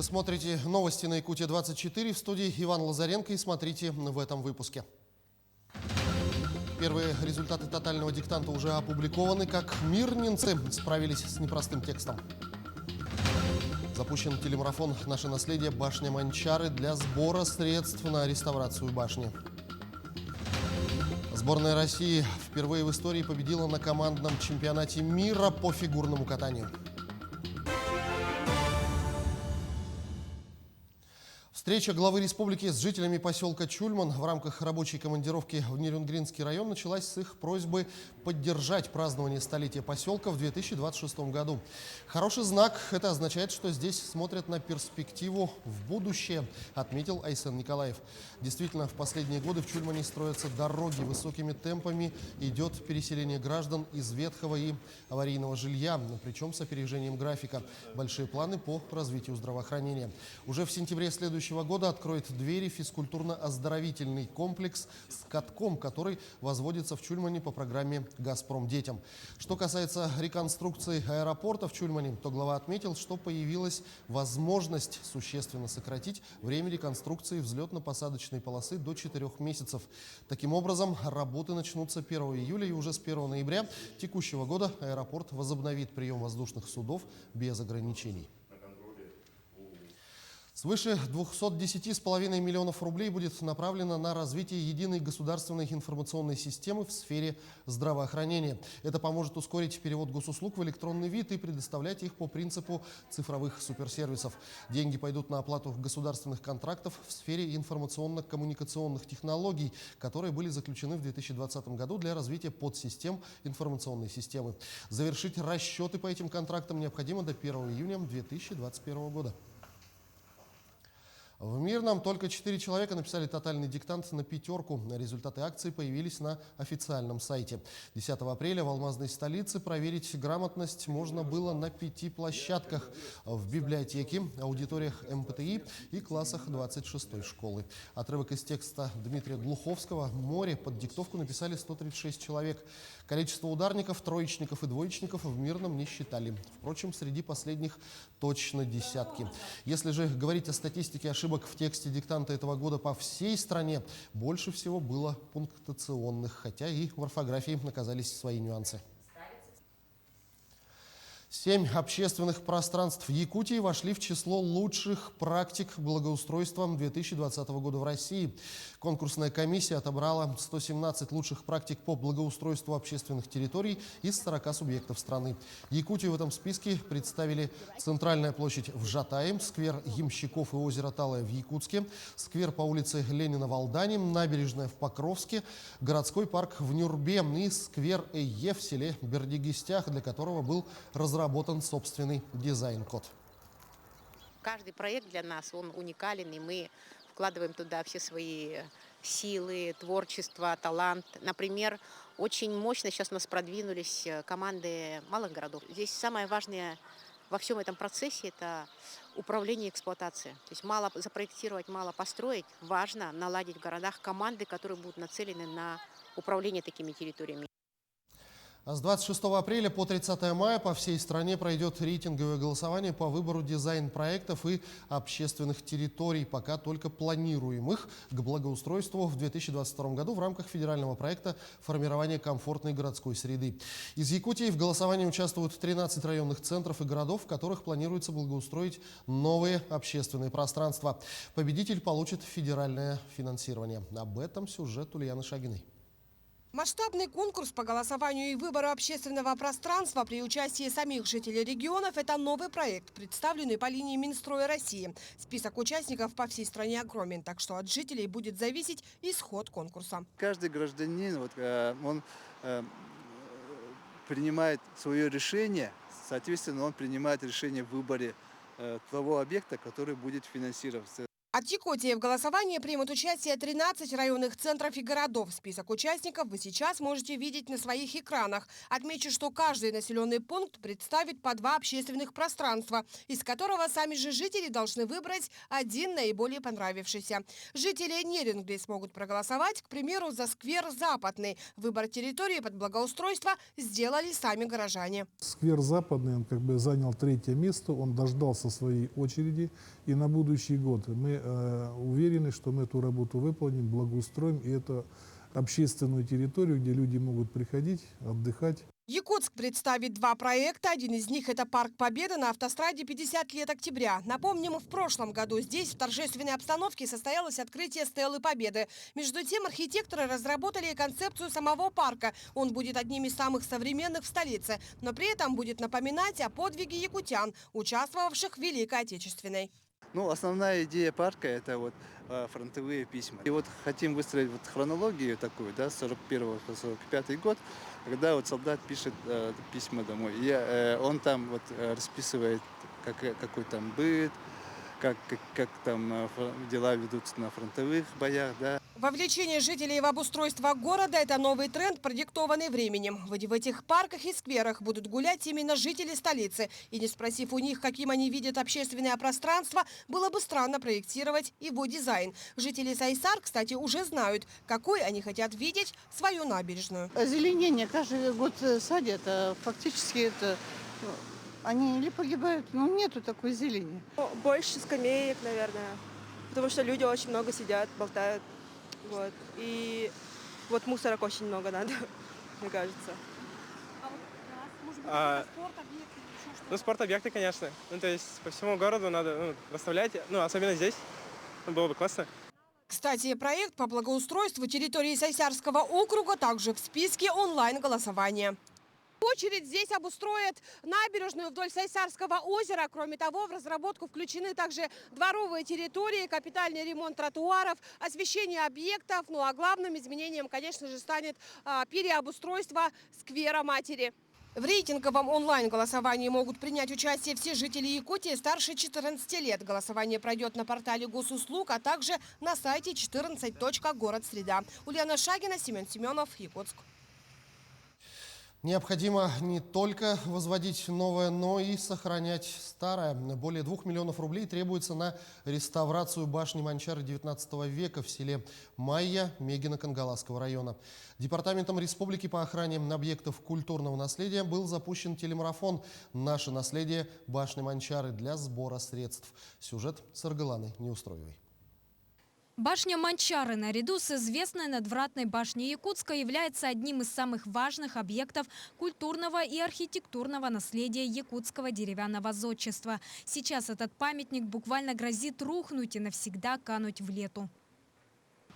Вы смотрите новости на Якутия-24, в студии Иван Лазаренко, и смотрите в этом выпуске. Первые результаты тотального диктанта уже опубликованы. Как мирнинцы справились с непростым текстом. Запущен телемарафон «Наше наследие. Башня Манчары» для сбора средств на реставрацию башни. Сборная России впервые в истории победила на командном чемпионате мира по фигурному катанию. Встреча главы республики с жителями поселка Чульман в рамках рабочей командировки в Нерюнгринский район началась с их просьбы поддержать празднование столетия поселка в 2026 году. Хороший знак. Это означает, что здесь смотрят на перспективу в будущее, отметил Айсен Николаев. Действительно, в последние годы в Чульмане строятся дороги, высокими темпами идет переселение граждан из ветхого и аварийного жилья, причем с опережением графика. Большие планы по развитию здравоохранения. Уже в сентябре следующего года откроет двери физкультурно-оздоровительный комплекс с катком, который возводится в Чульмане по программе «Газпром детям». Что касается реконструкции аэропорта в Чульмане, то глава отметил, что появилась возможность существенно сократить время реконструкции взлетно-посадочной полосы до 4 месяцев. Таким образом, работы начнутся 1 июля, и уже с 1 ноября текущего года аэропорт возобновит прием воздушных судов без ограничений. Свыше 210,5 миллионов рублей будет направлено на развитие единой государственной информационной системы в сфере здравоохранения. Это поможет ускорить перевод госуслуг в электронный вид и предоставлять их по принципу цифровых суперсервисов. Деньги пойдут на оплату государственных контрактов в сфере информационно-коммуникационных технологий, которые были заключены в 2020 году для развития подсистем информационной системы. Завершить расчеты по этим контрактам необходимо до 1 июня 2021 года. В Мирном только 4 человека написали тотальный диктант на 5. Результаты акции появились на официальном сайте. 10 апреля в алмазной столице проверить грамотность можно было на 5 площадках: в библиотеке, аудиториях МПТИ и классах 26-й школы. Отрывок из текста Дмитрия Глуховского «Море» под диктовку написали 136 человек. Количество ударников, троечников и двоечников в Мирном не считали. Впрочем, среди последних точно десятки. Если же говорить о статистике ошибок в тексте диктанта этого года по всей стране, больше всего было пунктуационных, хотя и в орфографии оказались свои нюансы. 7 общественных пространств Якутии вошли в число лучших практик благоустройства 2020 года в России. Конкурсная комиссия отобрала 117 лучших практик по благоустройству общественных территорий из 40 субъектов страны. Якутию в этом списке представили Центральная площадь в Жатае, сквер Ямщиков и озеро Талое в Якутске, сквер по улице Ленина в Алдане, набережная в Покровске, городской парк в Нюрбе и сквер Эйе в селе Бердигистях, для которого был разработан собственный дизайн-код. Каждый проект для нас, он уникален, и мы вкладываем туда все свои силы, творчество, талант. Например, очень мощно сейчас у нас продвинулись команды малых городов. Здесь самое важное во всем этом процессе – это управление и эксплуатация. То есть мало запроектировать, мало построить. Важно наладить в городах команды, которые будут нацелены на управление такими территориями. С 26 апреля по 30 мая по всей стране пройдет рейтинговое голосование по выбору дизайн-проектов и общественных территорий, пока только планируемых к благоустройству в 2022 году в рамках федерального проекта формирования комфортной городской среды. Из Якутии в голосовании участвуют 13 районных центров и городов, в которых планируется благоустроить новые общественные пространства. Победитель получит федеральное финансирование. Об этом сюжет Ульяны Шагиной. Масштабный конкурс по голосованию и выбору общественного пространства при участии самих жителей регионов – это новый проект, представленный по линии Минстроя России. Список участников по всей стране огромен, так что от жителей будет зависеть исход конкурса. Каждый гражданин, он принимает свое решение, соответственно, он принимает решение в выборе того объекта, который будет финансироваться. От Якутии в голосовании примут участие 13 районных центров и городов. Список участников вы сейчас можете видеть на своих экранах. Отмечу, что каждый населенный пункт представит по 2 общественных пространства, из которого сами же жители должны выбрать один наиболее понравившийся. Жители Нерингли смогут проголосовать, к примеру, за сквер Западный. Выбор территории под благоустройство сделали сами горожане. Сквер Западный, он как бы занял 3-е место, он дождался своей очереди. И на будущий год мы уверены, что мы эту работу выполним, благоустроим, и это общественную территорию, где люди могут приходить, отдыхать. Якутск представит 2 проекта. Один из них – это Парк Победы на автостраде 50 лет октября. Напомним, в прошлом году здесь в торжественной обстановке состоялось открытие стелы Победы. Между тем, архитекторы разработали концепцию самого парка. Он будет одним из самых современных в столице, но при этом будет напоминать о подвиге якутян, участвовавших в Великой Отечественной. Ну, основная идея парка – это вот фронтовые письма. И вот хотим выстроить вот хронологию такую, да, с 41 по 45 год, когда вот солдат пишет письма домой. И он там вот расписывает, какой там быт, как там дела ведутся на фронтовых боях, да. Вовлечение жителей в обустройство города – это новый тренд, продиктованный временем. В этих парках и скверах будут гулять именно жители столицы. И не спросив у них, каким они видят общественное пространство, было бы странно проектировать его дизайн. Жители Сайсар, кстати, уже знают, какой они хотят видеть свою набережную. Озеленение каждый год садят, а фактически это они или погибают, нету такой зелени. Больше скамеек, наверное, потому что люди очень много сидят, болтают. Вот. И вот мусорок очень много надо, мне кажется. Спорт-объекты, конечно. То есть по всему городу надо расставлять, особенно здесь. Было бы классно. Кстати, проект по благоустройству территории Сайсарского округа также в списке онлайн-голосования. В очередь здесь обустроят набережную вдоль Сайсарского озера. Кроме того, в разработку включены также дворовые территории, капитальный ремонт тротуаров, освещение объектов. Ну а главным изменением, конечно же, станет переобустройство сквера Матери. В рейтинговом онлайн-голосовании могут принять участие все жители Якутии старше 14 лет. Голосование пройдет на портале госуслуг, а также на сайте 14.город-среда. Ульяна Шагина, Семен Семенов, Якутск. Необходимо не только возводить новое, но и сохранять старое. Более 2 миллионов рублей требуется на реставрацию башни Манчары 19 века в селе Майя Мегино-Кангаласского района. Департаментом республики по охране объектов культурного наследия был запущен телемарафон «Наше наследие. Башня Манчары» для сбора средств. Сюжет с Аргаланой Неустроевой. Башня Манчары наряду с известной надвратной башней Якутска является одним из самых важных объектов культурного и архитектурного наследия якутского деревянного зодчества. Сейчас этот памятник буквально грозит рухнуть и навсегда кануть в лету.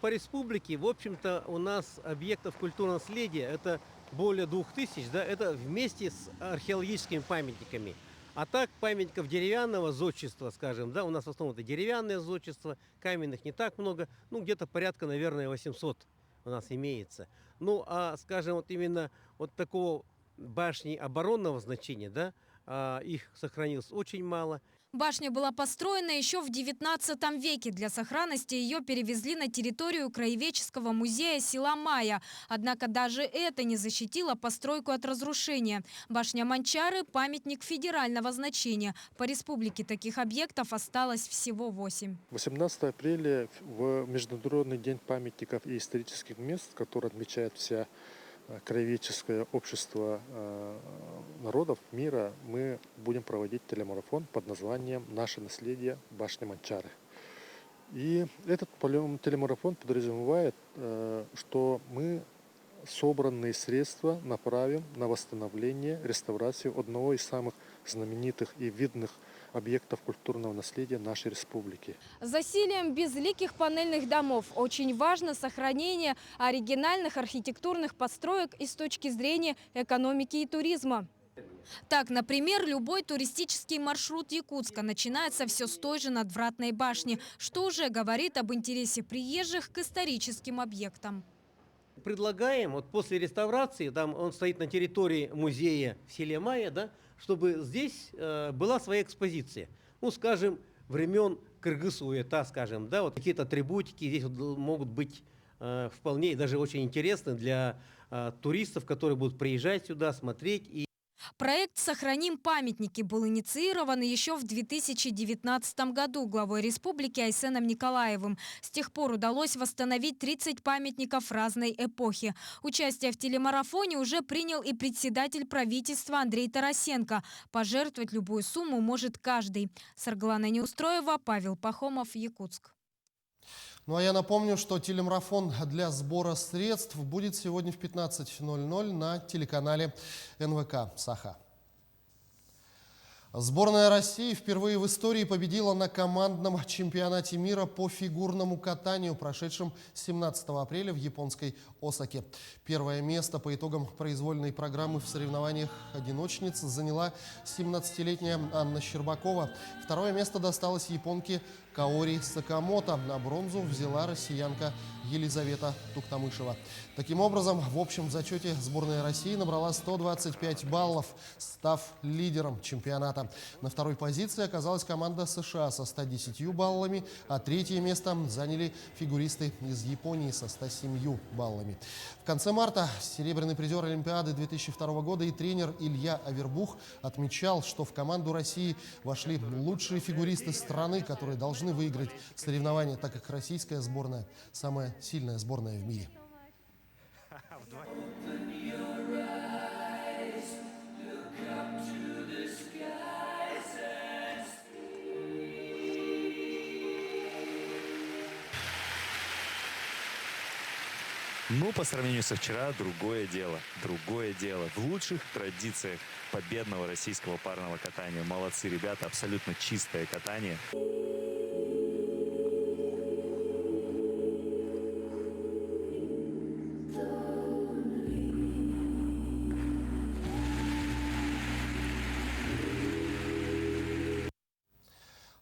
По республике, в общем-то, у нас объектов культурного наследия это более 2000, да, это вместе с археологическими памятниками. А так памятников деревянного зодчества, скажем, да, у нас в основном это деревянное зодчество, каменных не так много, где-то порядка, наверное, 800 у нас имеется. Ну, а, скажем, вот именно вот такого башни оборонного значения, да, их сохранилось очень мало. Башня была построена еще в XIX веке. Для сохранности ее перевезли на территорию краеведческого музея села Майя. Однако даже это не защитило постройку от разрушения. Башня Манчары – памятник федерального значения. По республике таких объектов осталось всего 8. 18 апреля в Международный день памятников и исторических мест, который отмечает вся краеведческое общество народов мира, мы будем проводить телемарафон под названием «Наше наследие. Башня Манчары». И этот телемарафон подразумевает, что мы собранные средства направим на восстановление, реставрацию одного из самых знаменитых и видных объектов культурного наследия нашей республики. Засилием безликих панельных домов очень важно сохранение оригинальных архитектурных построек и с точки зрения экономики и туризма. Так, например, любой туристический маршрут Якутска начинается все с той же надвратной башни, что уже говорит об интересе приезжих к историческим объектам. Предлагаем, вот после реставрации, там он стоит на территории музея в селе Майя, да, чтобы здесь была своя экспозиция. Ну, скажем, времен кыргыз-уета, скажем, да, вот какие-то атрибутики здесь вот могут быть вполне и даже очень интересны для туристов, которые будут приезжать сюда, смотреть. И Проект «Сохраним памятники» был инициирован еще в 2019 году главой республики Айсеном Николаевым. С тех пор удалось восстановить 30 памятников разной эпохи. Участие в телемарафоне уже принял и председатель правительства Андрей Тарасенко. Пожертвовать любую сумму может каждый. Сарглана Неустроева, Павел Пахомов, Якутск. Ну а я напомню, что телемарафон для сбора средств будет сегодня в 15:00 на телеканале НВК «Саха». Сборная России впервые в истории победила на командном чемпионате мира по фигурному катанию, прошедшем 17 апреля в японской Осаке. Первое место по итогам произвольной программы в соревнованиях одиночниц заняла 17-летняя Анна Щербакова. Второе место досталось японке Каори Сакамото, а бронзу взяла россиянка Елизавета Туктамышева. Таким образом, в общем зачете сборная России набрала 125 баллов, став лидером чемпионата. На второй позиции оказалась команда США со 110 баллами, а третье место заняли фигуристы из Японии со 107 баллами. В конце марта серебряный призер Олимпиады 2002 года и тренер Илья Авербух отмечал, что в команду России вошли лучшие фигуристы страны, которые должны выиграть соревнования, так как российская сборная самая сильная сборная в мире. Ну, по сравнению со вчера, другое дело. Другое дело. В лучших традициях победного российского парного катания. Молодцы ребята, абсолютно чистое катание.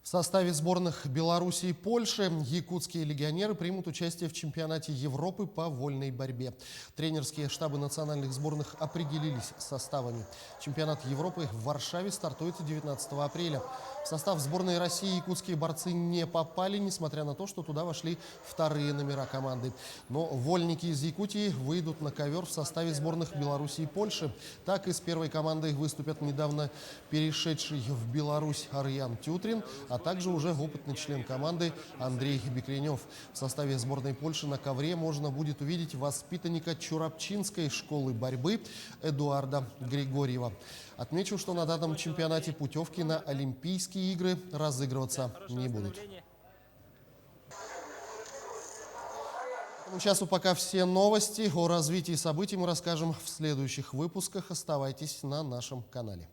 В составе сборных Беларуси и Польши якутские легионеры примут участие в чемпионате Европы по вольной борьбе. Тренерские штабы национальных сборных определились с составами. Чемпионат Европы в Варшаве стартует 19 апреля. В состав сборной России якутские борцы не попали, несмотря на то, что туда вошли вторые номера команды. Но вольники из Якутии выйдут на ковер в составе сборных Беларуси и Польши. Так и с первой командой выступят недавно перешедший в Беларусь Арьян Тютрин, а также уже опытный член команды Андрей Бекренев. В составе сборной Польши на ковре можно будет увидеть воспитанника Чурапчинской школы борьбы Эдуарда Григорьева. Отмечу, что на данном чемпионате путевки на Олимпийские игры разыгрываться не будут. К этому часу пока все новости. О развитии событий мы расскажем в следующих выпусках. Оставайтесь на нашем канале.